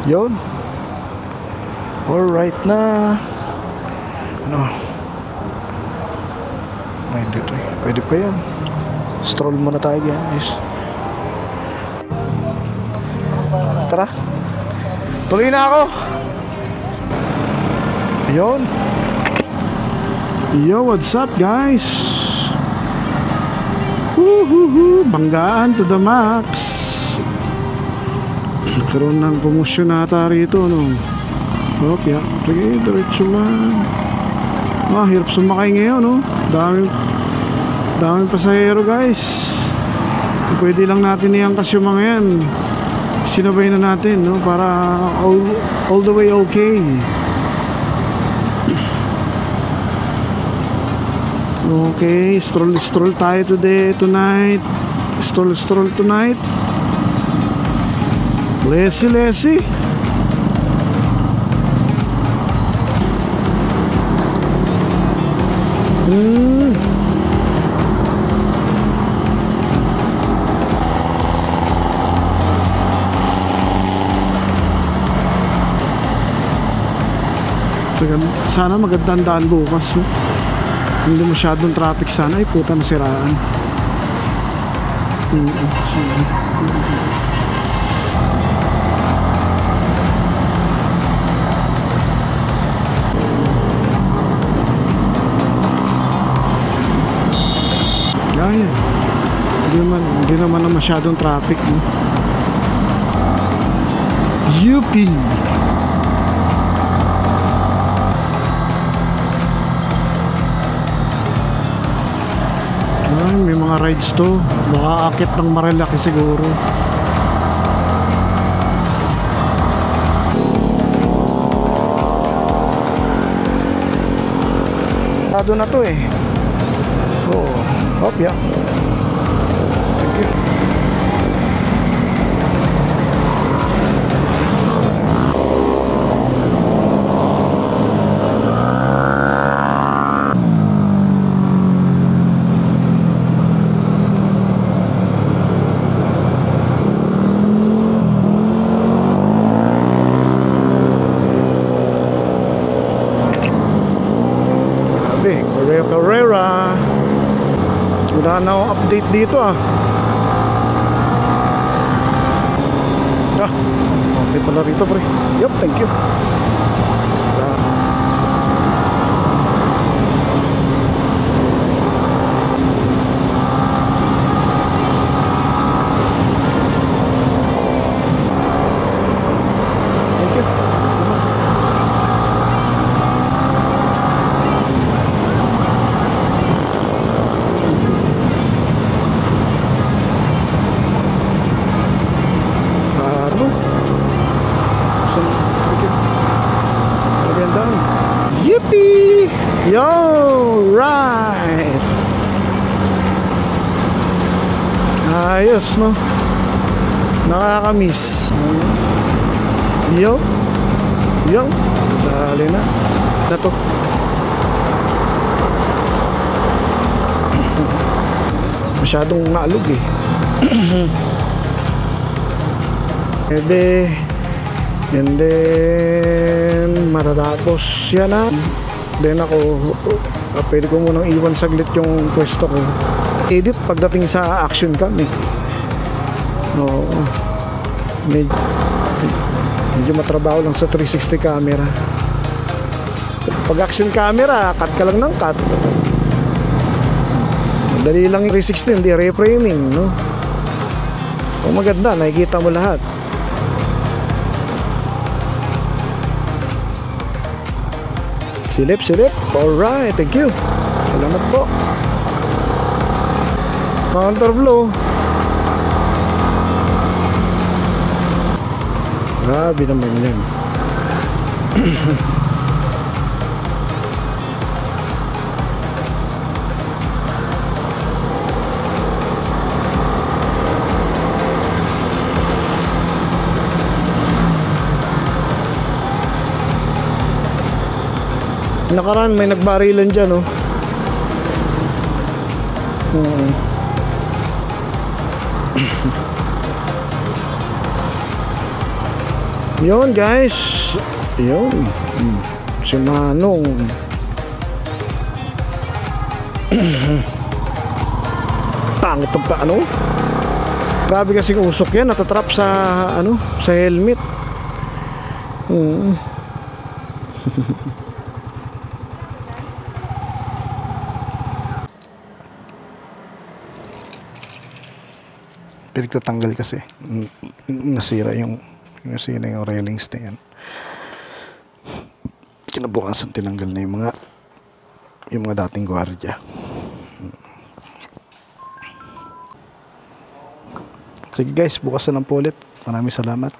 Yun. Alright na. Ano? 93. Pwede pa yan. Stroll muna tayo guys. Tara. Tuloy na ako. Yun. Yo, what's up guys? Woohoo, banggaan to the max. Nagkaroon ng komosyon nata rito, no? Hop, yeah. Sige, diretso lang. Hirap sumakay ngayon, no? Daming pasahero guys. Pwede lang natin iangkas yung mga yan. Sinabay na natin, no? Para all the way okay. Okay, stroll tayo tonight. Stroll tonight. Lesi. Sana magandang daan bukas, no? Hindi masyadong traffic sana. Ay puta, nasiraan. Ganyan. Hindi naman na masyadong traffic, no? UP. May mga rides to. Baka akit ng Marilaki siguro. Tado na to eh. Oh, hop ya. Thank you. Carrera. Wala na akong update dito okay pala rito pre. Yup, thank you. Yippee! Yo! Right! Ayos, no? Nakakamiss. Yo! Dali na. Ito. Masyadong maalog eh. And then matatapos yan na. Then ako pwede ko munang iwan saglit yung pwesto ko. Edit pagdating sa action cam eh. Medyo matrabaho lang sa 360 camera. Pag action camera, cut ka lang ng cut. Madali lang yung 360, hindi reframing, no? Kung maganda, nakikita mo lahat. Silip. Alright, thank you. Salamat po. Counterblow. Grabe naman yan. Nakaraan may nagbarilan dyan, oh. Yun guys. Yun. Si Manong. Pangit ang pa ano. Grabe kasing usok yan. Natatrap sa ano, sa helmet. Pinagtatanggal kasi. Nasira yung railings na yan. Kinabukasan tinanggal na yung mga dating gwardiya. Sige guys, bukas na lang po ulit. Maraming salamat.